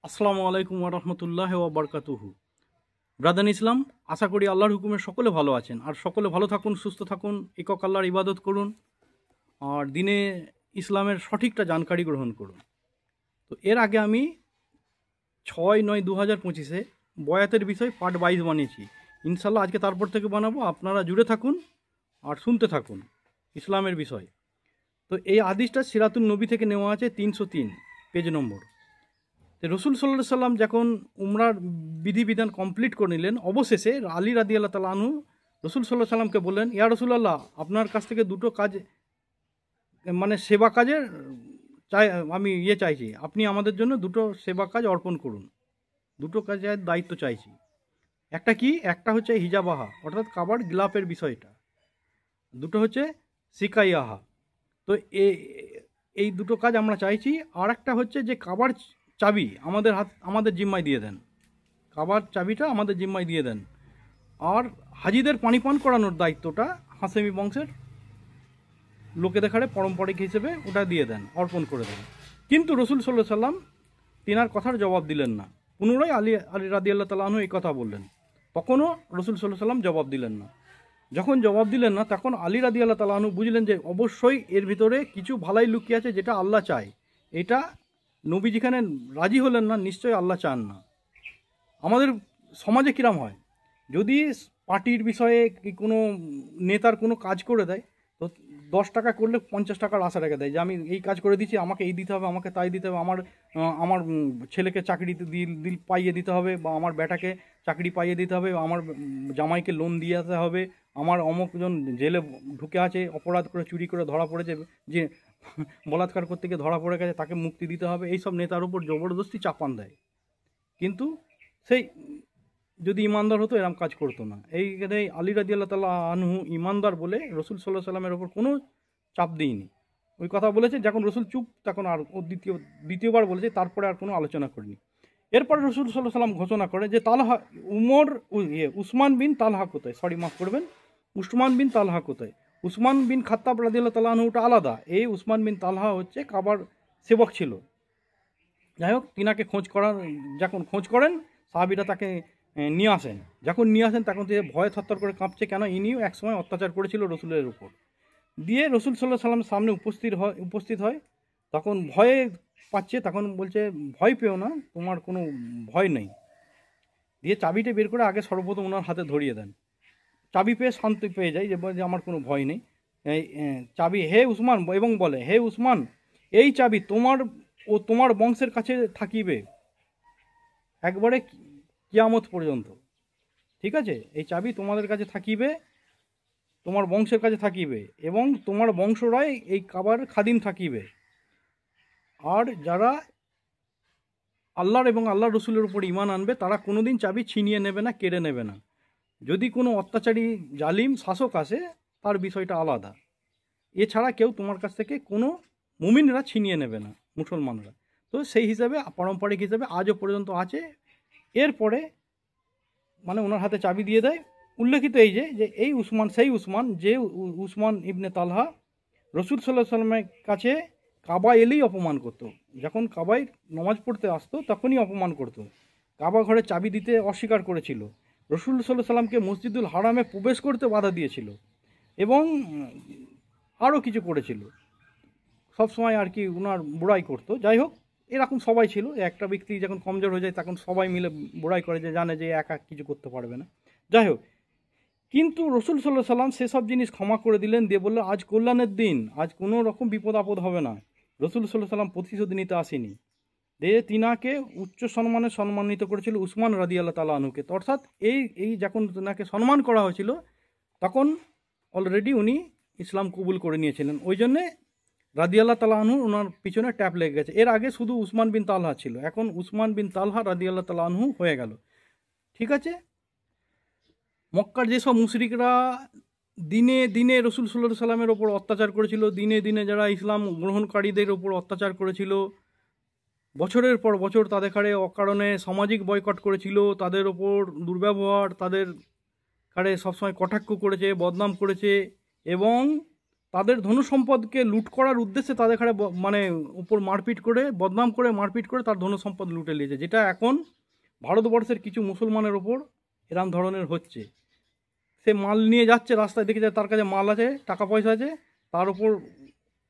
আসসালামু আলাইকুম ওয়া রাহমাতুল্লাহি ওয়া বারাকাতুহু। ব্রাদার ইসলাম, আশা করি আল্লাহর হুকুমে সকলে ভালো আছেন। আর সকলে ভালো থাকুন, সুস্থ থাকুন, একক আল্লাহর ইবাদত করুন আর দিনে ইসলামের সঠিকটা জানকারি গ্রহণ করুন। তো এর আগে আমি 6-9-2025 বয়াতের বিষয় পার্ট 22 বানিয়েছি। ইনশাল্লাহ আজকে তারপর থেকে বানাবো। আপনারা জুড়ে থাকুন আর শুনতে থাকুন ইসলামের বিষয়। তো এই হাদিসটা সিরাতুন নবী থেকে নেওয়া আছে, 303 পেজ নম্বর। রসুল সাল্লাল্লাহু সাল্লাম যখন উমরার বিধিবিধান কমপ্লিট করে নিলেন, অবশেষে আলী রাদিয়াল্লাহু তাআলা আনহু রসুল সাল্লাল্লাহু সাল্লামকে বললেন, ইয়া রাসূলুল্লাহ, আপনার কাছ থেকে দুটো কাজ, মানে সেবা কাজের চাই, আমি চাইছি, আপনি আমাদের জন্য দুটো সেবা কাজ অর্পণ করুন। দুটো কাজের দায়িত্ব চাইছি। একটা কি? একটা হচ্ছে হিজাবাহা, অর্থাৎ কাবার গিলাপের বিষয়টা। দুটো হচ্ছে সিকাইয়াহা। তো এই দুটো কাজ আমরা চাইছি। আর একটা হচ্ছে যে কাবার চাবি আমাদের জিম্মায় দিয়ে দেন। কাবার চাবিটা আমাদের জিম্মায় দিয়ে দেন। আর হাজিদের পানি পান করানোর দায়িত্বটা হাসেমি বংশের লোকেদের ঘাড়ে পারম্পরিক হিসেবে ওটা দিয়ে দেন, অর্পণ করে দেন। কিন্তু রসুল সাল্লাল্লাহু সাল্লাম তিনার কথার জবাব দিলেন না। পুনরায় আলী রাদিয়াল্লাহু তাআলা আনহু এই কথা বললেন। তখনও রসুল সাল্লাল্লাহু সাল্লাম জবাব দিলেন না। যখন জবাব দিলেন না, তখন আলী রাদিয়াল্লাহু তাআলা আনহু বুঝলেন যে অবশ্যই এর ভিতরে কিছু ভালাই লুকিয়ে আছে, যেটা আল্লাহ চায়। এটা নবী যেখানে রাজি হলেন না, নিশ্চয়ই আল্লাহ চান না। আমাদের সমাজে কিরাম হয়, যদি পার্টির বিষয়ে কি কোনো নেতার কোনো কাজ করে দেয়, তো 10 টাকা করলে 50 টাকার আশা রেখে দেয় যে আমি এই কাজ করে দিচ্ছি, আমাকে এই দিতে হবে, আমাকে তাই দিতে হবে, আমার ছেলেকে চাকরি পাইয়ে দিতে হবে, বা আমার বেটাকে চাকরি পাইয়ে দিতে হবে, আমার জামাইকে লোন দিয়ে দিতে হবে, আমার অমুকজন জেলে ঢুকে আছে, অপরাধ করে চুরি করে ধরা পড়েছে, যে বলাৎকার করতে গিয়ে ধরা পড়ে গেছে, তাকে মুক্তি দিতে হবে। এইসব নেতার উপর জবরদস্তি চাপান দেয়। কিন্তু সেই যদি ইমানদার হতো এরকম কাজ করতো না। এইখানে আলী রাদিয়াল্লাহু তাআলা আনহু ইমানদার বলে রসুল সাল্লাল্লাহু সাল্লামের ওপর কোনো চাপ দিইনি। ওই কথা বলেছে, যখন রসুল চুপ, তখন আর ও দ্বিতীয়বার বলেছে, তারপরে আর কোনো আলোচনা করিনি। এরপরে রসুল সাল্লাল্লাহু সাল্লাম ঘোষণা করে যে তালহা উসমান বিন তালহা কোথায়, মাফ করবেন, উসমান বিন তালহা কোথায়। উসমান বিন খাত্তাব রাদিয়াল্লাহু তাআলা আনহুটা আলাদা। এই উসমান বিন তালহা হচ্ছে কাবার সেবক ছিল। যাই হোক, তিনাকে যখন খোঁজ করেন, সাহাবীরা তাকে নিয়ে আসেন। যখন নিয়ে আসেন, তখন তিনি ভয়ে থরথর করে কাঁপছে, কেন ইনিও একসময় অত্যাচার করেছিল রসুলের উপর। দিয়ে রসুল সাল্লাল্লাহু সাল্লামের সামনে উপস্থিত হয়। তখন ভয়ে পাচ্ছে, তখন বলছে, ভয় পেও না, তোমার কোনো ভয় নেই। দিয়ে চাবিটা বের করে আগে সর্বপ্রথম ওনার হাতে ধরিয়ে দেন। চাবি পেয়ে শান্তি পেয়ে যায়, যে আমার কোনো ভয় নেই। এই চাবি, হে উসমান, এবং বলে, হে উসমান, এই চাবি তোমার বংশের কাছে থাকিবে একবারে কিয়ামত পর্যন্ত। ঠিক আছে? এই চাবি তোমাদের কাছে থাকিবে, তোমার বংশের কাছে থাকিবে, এবং তোমার বংশরাই এই কাবার খাদিম থাকিবে। আর যারা আল্লাহর এবং আল্লাহর রসুলের উপর ঈমান আনবে, তারা কোনোদিন চাবি ছিনিয়ে নেবে না, কেড়ে নেবে না। যদি কোনো অত্যাচারী জালিম শাসক আসে, তার বিষয়টা আলাদা। এছাড়া কেউ তোমার কাছ থেকে কোনো মুমিনরা ছিনিয়ে নেবে না, মুসলমানরা। তো সেই হিসাবে পারম্পরিক হিসাবে আজও পর্যন্ত আছে। এরপরে মানে ওনার হাতে চাবি দিয়ে দেয়। উল্লেখিত এই যে এই উসমান সেই উসমান, যে উসমান ইবনে তালহা রসুল সাল্লাল্লাহু সাল্লামের কাছে কাবা এলেই অপমান করতো। যখন কাবায় নমাজ পড়তে আসতো, তখনই অপমান করতো। কাবা ঘরে চাবি দিতে অস্বীকার করেছিল। রসুল সাল্লাল্লাহু সাল্লামকে মসজিদুল হারামে প্রবেশ করতে বাধা দিয়েছিল, এবং আরও কিছু করেছিল। সবসময় আর কি ওনার বুড়াই করতো। যাই হোক, এরকম সবাই ছিল। একটা ব্যক্তি যখন কমজোর হয়ে যায়, তখন সবাই মিলে বুড়াই করে, যে জানে যে একা কিছু করতে পারবে না। যাই হোক, কিন্তু রসুল সাল্লাল্লাহু সাল্লাম সেসব জিনিস ক্ষমা করে দিলেন, দিয়ে বললেন, আজ কল্যাণের দিন, আজ কোনো রকম বিপদ আপদ হবে না। রসুল সাল্লাল্লাহু সাল্লাম প্রতিশোধ নিতে আসেনি। দিয়ে তিনাকে উচ্চ সম্মানে সম্মানিত করেছিল উসমান রাদিয়াল্লাহু তাআলা আনহুকে। অর্থাৎ এই যখন তিনাকে সম্মান করা হয়েছিল, তখন অলরেডি উনি ইসলাম কবুল করে নিয়েছিলেন। ওই জন্যে রাদিয়াল্লাহু তাআলা আনহু ওনার পিছনে ট্যাপ লেগে গেছে। এর আগে শুধু উসমান বিন তালহা ছিল, এখন উসমান বিন তালহা রাদিয়াল্লাহু তাআলা আনহু হয়ে গেল। ঠিক আছে? মক্কার যেসব মুশরিকরা দিনে দিনে রসুল সাল্লাল্লাহু আলাইহি সাল্লামের ওপর অত্যাচার করেছিল, দিনে দিনে যারা ইসলাম গ্রহণকারীদের ওপর অত্যাচার করেছিল, বছরের পর বছর তাদের ঘাড়ে অকারণে সামাজিক বয়কট করেছিল, তাদের ওপর দুর্ব্যবহার, তাদের ঘাড়ে সবসময় কটাক্ষ করেছে, বদনাম করেছে, এবং তাদের ধনু সম্পদকে লুট করার উদ্দেশ্যে তাদের ঘাড়ে মানে উপর মারপিট করে, বদনাম করে, মারপিট করে তার ধনু সম্পদ লুটে নিয়েছে, যেটা এখন ভারতবর্ষের কিছু মুসলমানের ওপর এরম ধরনের হচ্ছে। সে মাল নিয়ে যাচ্ছে, রাস্তায় দেখে যায় তার কাছে মাল আছে, টাকা পয়সা আছে, তার উপর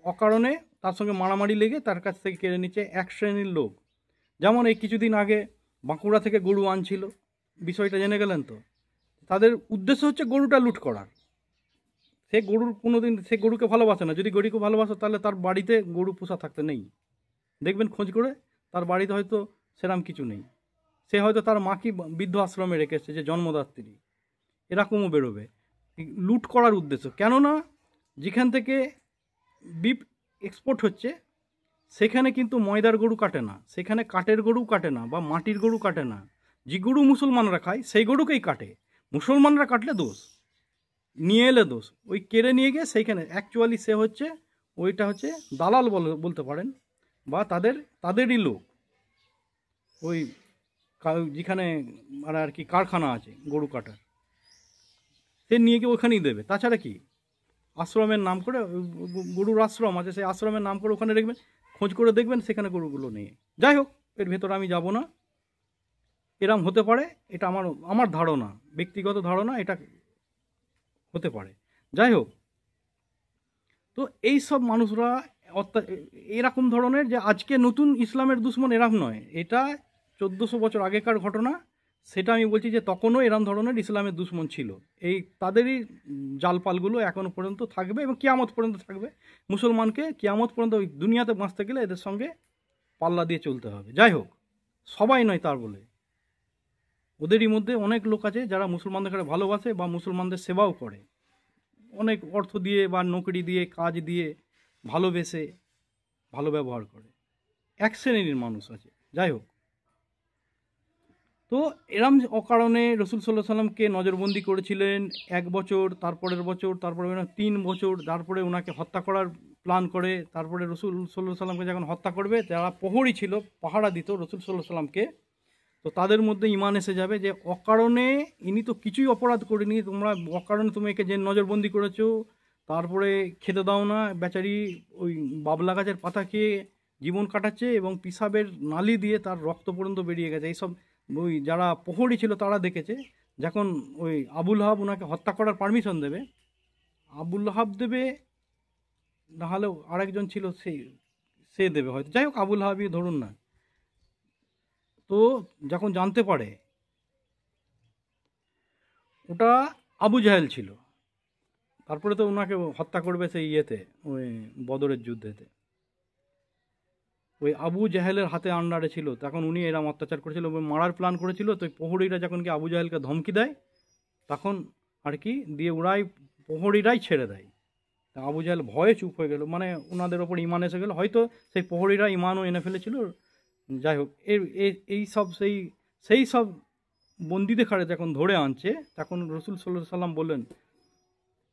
অকারণে তার সঙ্গে মারামারি লেগে তার কাছ থেকে কেড়ে নিচ্ছে এক শ্রেণীর লোক। যেমন এই কিছুদিন আগে বাঁকুড়া থেকে গরু আনছিল, বিষয়টা জেনে গেলেন তো। তাদের উদ্দেশ্য হচ্ছে গরুটা লুট করার। সে গরুর কোনোদিন, সে গরুকে ভালোবাসে না। যদি গরুকে ভালোবাসে তাহলে তার বাড়িতে গরু পোষা থাকতে নেই। দেখবেন খোঁজ করে, তার বাড়িতে হয়তো সেরাম কিছু নেই। সে হয়তো তার মাকে বৃদ্ধ আশ্রমে রেখেছে, যে জন্মদাত্রী, এরকমও বেরোবে লুট করার উদ্দেশ্য। কেননা যেখান থেকে বিফ এক্সপোর্ট হচ্ছে সেখানে কিন্তু ময়দার গরু কাটে না, সেখানে কাঠের গরু কাটে না, বা মাটির গরু কাটে না। যে গরু মুসলমানরা খায় সেই গরুকেই কাটে। মুসলমানরা কাটলে দোষ, নিয়ে এলে দোষ। ওই কেড়ে নিয়ে গিয়ে সেইখানে অ্যাকচুয়ালি সে হচ্ছে, ওইটা হচ্ছে দালাল বলতে পারেন, বা তাদেরই লোক। ওই যেখানে মানে আর কি কারখানা আছে গরু কাটার, সে নিয়ে গিয়ে ওখানেই দেবে। তাছাড়া কি, আশ্রমের নাম করে, গরুর আশ্রম আছে, সেই আশ্রমের নাম করে ওখানে দেখবেন, খোঁজ করে দেখবেন সেখানে গরুগুলো নেই। যাই হোক, এর ভেতরে আমি যাব না। এরম হতে পারে, এটা আমার ধারণা, ব্যক্তিগত ধারণা, এটা হতে পারে। যাই হোক, তো এই সব মানুষরা এরকম ধরনের, যে আজকে নতুন ইসলামের দুশ্মন এরকম নয়, এটা 1400 বছর আগেকার ঘটনা। সেটা আমি বলছি যে তখনও এরকম ধরনের ইসলামের দুশ্মন ছিল। এই তাদেরই জালপালগুলো এখনও পর্যন্ত থাকবে এবং কিয়ামত পর্যন্ত থাকবে। মুসলমানকে কিয়ামত পর্যন্ত ওই দুনিয়াতে বাঁচতে গেলে এদের সঙ্গে পাল্লা দিয়ে চলতে হবে। যাই হোক, সবাই নয় তার বলে, ওদেরই মধ্যে অনেক লোক আছে যারা মুসলমানদের ভালোবাসে বা মুসলমানদের সেবাও করে, অনেক অর্থ দিয়ে বা নকরি দিয়ে, কাজ দিয়ে, ভালোবেসে ভালো ব্যবহার করে। এক শ্রেণীর মানুষ আছে। যাই হোক, তো এরম অকারণে রসুল সাল্লাহ সাল্লামকে নজরবন্দি করেছিলেন 1 বছর, তারপরের বছর, তারপরে 3 বছর, তারপরে ওনাকে হত্যা করার প্ল্যান করে। তারপরে রসুল সাল্লাহ সাল্লামকে যখন হত্যা করবে, যারা প্রহরী ছিল, পাহারা দিত রসুল সাল্লাহ সাল্লামকে, তো তাদের মধ্যে ঈমান এসে যাবে যে অকারণে ইনি তো কিছুই অপরাধ করেনি, তোমরা অকারণে তুমি একে যে নজরবন্দি করেছো, তারপরে খেতে দাও না, বেচারি ওই বাবলা গাছের পাতা খেয়ে জীবন কাটাচ্ছে এবং পিসাবের নালি দিয়ে তার রক্ত পর্যন্ত বেরিয়ে গেছে। এইসব ওই যারা প্রহরী ছিল তারা দেখেছে। যখন ওই আবুল হাব ওনাকে হত্যা করার পারমিশন দেবে, আবুল হাব দেবে, নাহলেও আরেকজন ছিল সে দেবে হয়তো, যাই হোক আবুল হাবই ধরুন না। তো যখন জানতে পারে ওটা আবু জাহেল ছিল, তারপরে তো ওনাকে হত্যা করবে সেই ইয়েতে, ওই বদরের যুদ্ধেতে। ওই আবু জাহেলের হাতে আন্ডারে ছিল, তখন উনি এরম অত্যাচার করেছিল, মারার প্ল্যান করেছিল। তো প্রহরীরা যখন কি আবু জাহেলকে ধমকি দেয়, তখন আর কি দিয়ে ওরাই প্রহরীরাই ছেড়ে দেয়। তা আবু জাহেল ভয়ে চুপ হয়ে গেল, মানে ওনাদের ওপর ইমান এসে গেল, হয়তো সেই প্রহরীরা ইমানও এনে ফেলেছিল। যাই হোক, এই সব সেই সব বন্দিদের খাড়ে যখন ধরে আনছে, তখন রসুল সাল্লাল্লাহু আলাইহি সাল্লাম বললেন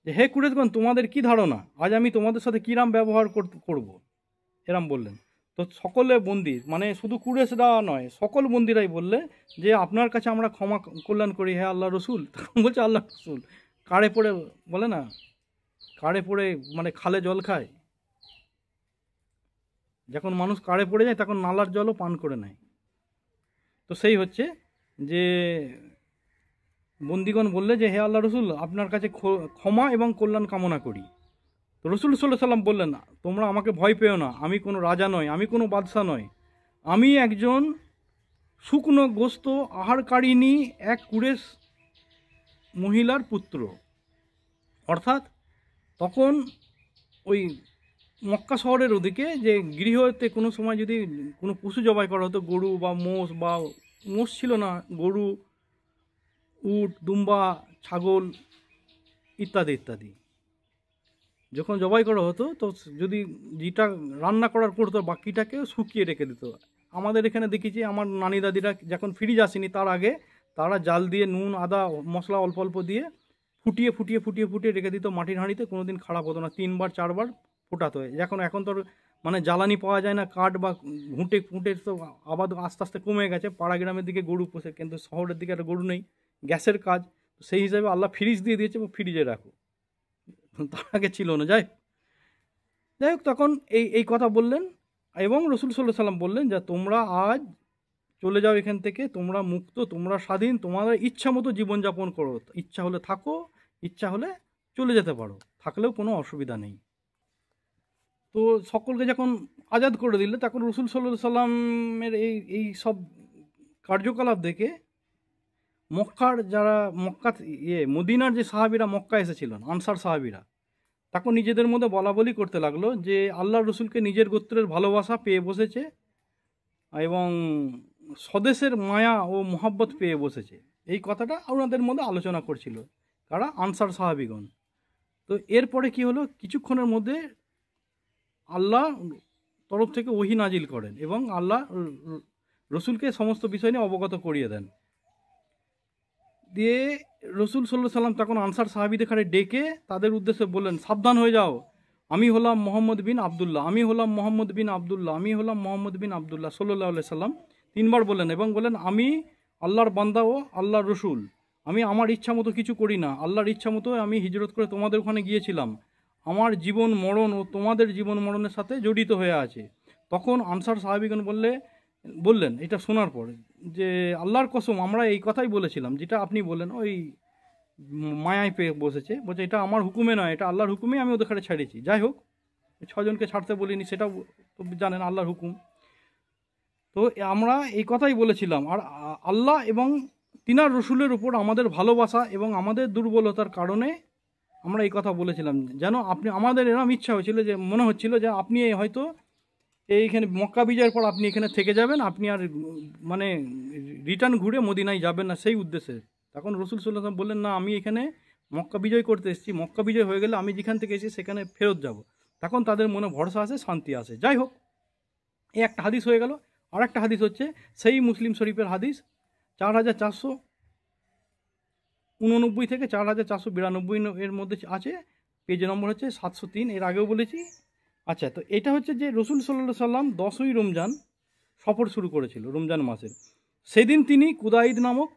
যে হে কুরাইশগণ, তোমাদের কি ধারণা আজ আমি তোমাদের সাথে কিরাম ব্যবহার করব, এরাম বললেন। তো সকলে বন্দি, মানে শুধু কুরাইশরা নয়, সকল বন্দিরাই বললে যে আপনার কাছে আমরা ক্ষমা কল্যাণ করি হে আল্লাহ রসুল। তখন বলছে আল্লাহ রসুল কাড়ে পড়ে, বলে না কাড়ে পড়ে মানে খালে জল খায়, যখন মানুষ কাড়ে পড়ে যায় তখন নালার জলও পান করে নেয়। তো সেই হচ্ছে যে বন্দিগণ বললে যে হে আল্লাহ রসুল, আপনার কাছে ক্ষমা এবং কল্যাণ কামনা করি। তো রসুল সাল্লাল্লাহু আলাইহি সাল্লাম বললেন, না তোমরা আমাকে ভয় পেও না, আমি কোনো রাজা নয়, আমি কোনো বাদশা নয়, আমি একজন শুকনো গোস্ত আহারকারিণী এক কুরেশ মহিলার পুত্র। অর্থাৎ তখন ওই মক্কা শহরের ওদিকে যে গৃহতে কোনো সময় যদি কোনো পশু জবাই করা হতো, গরু বা মোষ, বা মোষ ছিল না, গরু, উট, দুম্বা, ছাগল ইত্যাদি ইত্যাদি যখন জবাই করা হতো, তো যদি যেটা রান্না করার করতো বাকিটাকে শুকিয়ে রেখে দিত। আমাদের এখানে দেখেছি আমার নানি দাদিরা যখন ফ্রিজ আসেনি তার আগে তারা জাল দিয়ে নুন, আদা, মশলা অল্প অল্প দিয়ে ফুটিয়ে ফুটিয়ে ফুটিয়ে ফুটিয়ে রেখে দিত মাটির হাঁড়িতে, কোনো দিন খারাপ হতো না, 3বার 4বার ফোটাতে হয়। এখন তো মানে জ্বালানি পাওয়া যায় না, কাঠ বা ঘুঁটে ফুঁটে, তো আবার আস্তে আস্তে কমে গেছে। পাড়া গ্রামের দিকে গরু পোষে, কিন্তু শহরের দিকে আর গরু নেই, গ্যাসের কাজ। সেই হিসাবে আল্লাহ ফ্রিজ দিয়ে দিয়েছে, ফ্রিজে রাখো, তার আগে ছিল না। যাই যাই হোক, তখন এই কথা বললেন এবং রসুল সাল্লাল্লাহু আলাইহি সাল্লাম বললেন যে তোমরা আজ চলে যাও এখান থেকে, তোমরা মুক্ত, তোমরা স্বাধীন, তোমাদের ইচ্ছা মতো জীবনযাপন করো, ইচ্ছা হলে থাকো, ইচ্ছা হলে চলে যেতে পারো, থাকলেও কোনো অসুবিধা নেই। তো সকলকে যখন আজাদ করে দিল, তখন রসুল সাল্লাল্লাহু আলাইহি সাল্লামের এই সব কার্যকলাপ দেখে মক্কার যারা মদিনার যে সাহাবিরা মক্কা এসেছিলেন, আনসার সাহাবিরা, তখন নিজেদের মধ্যে বলাবলি করতে লাগলো যে আল্লাহর রসুলকে নিজের গোত্রের ভালোবাসা পেয়ে বসেছে এবং স্বদেশের মায়া ও মোহাব্বত পেয়ে বসেছে। এই কথাটা ওনাদের মধ্যে আলোচনা করছিল কারা? আনসার সাহাবিগণ। তো এরপরে কি হলো, কিছুক্ষণের মধ্যে আল্লাহ তরফ থেকে ওহী নাজিল করেন এবং আল্লাহ রসুলকে সমস্ত বিষয় নিয়ে অবগত করিয়ে দেন। দিয়ে রসুল সাল্লাল্লাহু আলাইহি সাল্লাম তখন আনসার সাহাবিদের খানে ডেকে তাদের উদ্দেশ্যে বললেন, সাবধান হয়ে যাও, আমি হলাম মোহাম্মদ বিন আবদুল্লাহ, আমি হলাম মোহাম্মদ বিন আবদুল্লাহ, আমি হলাম মোহাম্মদ বিন আবদুল্লাহ সাল্লাল্লাহু আলাইহি সাল্লাম। 3 বার বললেন এবং বললেন, আমি আল্লাহর বান্দা ও আল্লাহর রসুল, আমি আমার ইচ্ছা মতো কিছু করি না, আল্লাহর ইচ্ছা মতো আমি হিজরত করে তোমাদের ওখানে গিয়েছিলাম, আমার জীবন মরণ ও তোমাদের জীবন মরণের সাথে জড়িত হয়ে আছে। তখন আনসার সাহাবিগণ বললেন এটা শোনার পর যে আল্লাহর কসম, আমরা এই কথাই বলেছিলাম যেটা আপনি বললেন, ওই মায়ায় পেয়ে বসেছে, বলছে এটা আমার হুকুমে নয়, এটা আল্লাহর হুকুমে আমি ওদের কাছে ছেড়েছি। যাই হোক, 6 জনকে ছাড়তে বলিনি, সেটাও তো জানেন আল্লাহর হুকুম। তো আমরা এই কথাই বলেছিলাম, আর আল্লাহ এবং তিনার রসুলের উপর আমাদের ভালোবাসা এবং আমাদের দুর্বলতার কারণে আমরা এই কথা বলেছিলাম, যেন আপনি, আমাদের এরকম ইচ্ছা হয়েছিল যে মনে হচ্ছিল যে আপনি হয়তো এইখানে মক্কা বিজয়ের পর আপনি এখানে থেকে যাবেন, আপনি আর মানে রিটার্ন ঘুরে মদিনায় যাবেন না, সেই উদ্দেশ্যে। তখন রসুল সাল্লাল্লাহু আলাইহি ওয়াসাল্লাম বললেন, না, আমি এখানে মক্কা বিজয় করতে এসেছি, মক্কা বিজয় হয়ে গেলে আমি যেখান থেকে এসেছি সেখানে ফেরত যাব। তখন তাদের মনে ভরসা আসে, শান্তি আসে। যাই হোক, এই একটা হাদিস হয়ে গেল। আর একটা হাদিস হচ্ছে সেই মুসলিম শরীফের হাদিস 4489 থেকে 4492 এর মধ্যে আছে, পেজ নম্বর হচ্ছে 703, এর আগেও বলেছি। আচ্ছা, তো এটা হচ্ছে যে রসুল সাল্লাল্লাহু আলাইহি সাল্লাম 10ই রমজান সফর শুরু করেছিল রমজান মাসের। সেদিন তিনি কুদাইদ নামক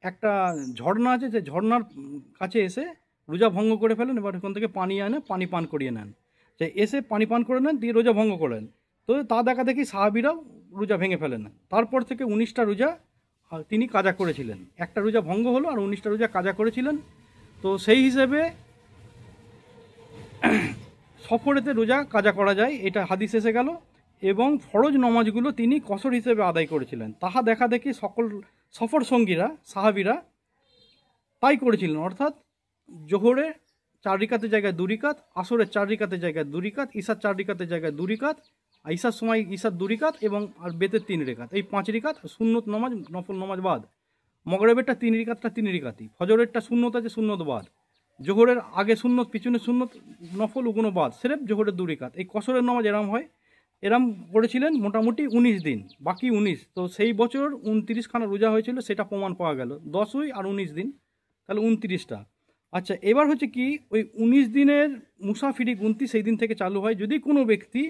একটা ঝর্ণা আছে, যে ঝর্ণার কাছে এসে রোজা ভঙ্গ করে ফেলেন, এবার ওখান থেকে পানি আনে, পানি পান করিয়ে নেন। যে এসে পানি পান করে নেন, দিয়ে রোজা ভঙ্গ করেন। তো তা দেখা দেখি সাহাবিরাও রোজা ভেঙে ফেলেন। তারপর থেকে 19টা রোজা তিনি কাজা করেছিলেন, একটা রোজা ভঙ্গ হলো আর 19টা রোজা কাজা করেছিলেন। তো সেই হিসেবে সফরেতে রোজা কাজা করা যায়, এটা হাদিস এসে গেল। এবং ফরজ নমাজগুলো তিনি কসর হিসেবে আদায় করেছিলেন, তাহা দেখা দেখি সকল সফর সঙ্গীরা সাহাবিরা তাই করেছিলেন। অর্থাৎ জোহরে 4 রিকাতের জায়গায় 2 রিকাত, আসরের 4 রিকাতের জায়গায় 2 রিকাত, ঈশার 4 রিকাতের জায়গায় 2 রিকাত, ঈশার সময় ঈশার 2 রিকাত এবং আর বেতের 3 রিকাত, এই 5 রিকাত সুন্নত নমাজ, নফল নমাজ বাদ। মগরিবেরটা 3 রিকাতটা 3 রিকাতই, ফজরেরটা সুন্নত আছে, সুন্নত বাদ। জোহরের আগে সুন্নত, পিছনে সুন্নত, নফল ওগুলো বাদ, সেরেফ জোহরের 2 রিকাত। এই কসরের নামাজ এরাম হয়, এরাম করেছিলেন মোটামুটি 19 দিন, বাকি 19। তো সেই বছর 29খানা রোজা হয়েছিল, সেটা প্রমাণ পাওয়া গেল, 10ই আর 19 দিন, তাহলে 29টা। আচ্ছা, এবার হচ্ছে কি, ওই 19 দিনের মুসাফিরি গুনতি সেই দিন থেকে চালু হয়। যদি কোনো ব্যক্তি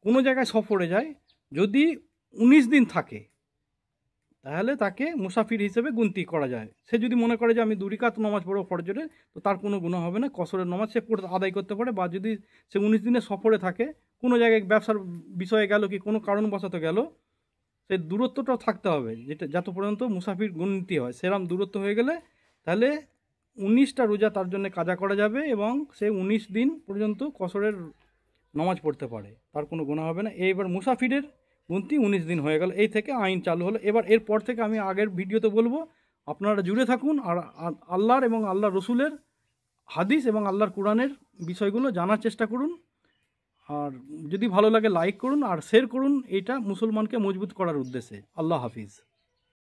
কোনো জায়গায় সফরে যায়, যদি 19 দিন থাকে, তাহলে তাকে মুসাফির হিসেবে গুনতি করা যায়। সে যদি মনে করে যে আমি 2 রিকাত নামাজ পড়বো ফজরে, তো তার কোনো গুনাহ হবে না, কসরের নামাজ সে আদায় করতে পারে। বা যদি সে 19 দিনের সফরে থাকে, কোনো জায়গায় ব্যবসার বিষয়ে গেল কি কোনো কারণবশত গেল, সেই দূরত্বটাও থাকতে হবে, যেটা যত পর্যন্ত মুসাফির গুনতি হয়, সেরকম দূরত্ব হয়ে গেলে তাহলে 19টা রোজা তার জন্য কাজা করা যাবে এবং সে 19 দিন পর্যন্ত কসরের নামাজ পড়তে পারে, তার কোনো গুনাহ হবে না। এইবার মুসাফিরের গুনতি 19 দিন হয়ে গেল, এই থেকে আইন চালু হলো। এবার এরপর থেকে আমি আগের ভিডিওতে বলবো, আপনারা জুড়ে থাকুন আর আল্লাহর এবং আল্লাহ রসুলের হাদিস এবং আল্লাহর কোরআনের বিষয়গুলো জানার চেষ্টা করুন। আর যদি ভালো লাগে লাইক করুন আর শেয়ার করুন, এটা মুসলমানকে মজবুত করার উদ্দেশ্যে। আল্লাহ হাফিজ।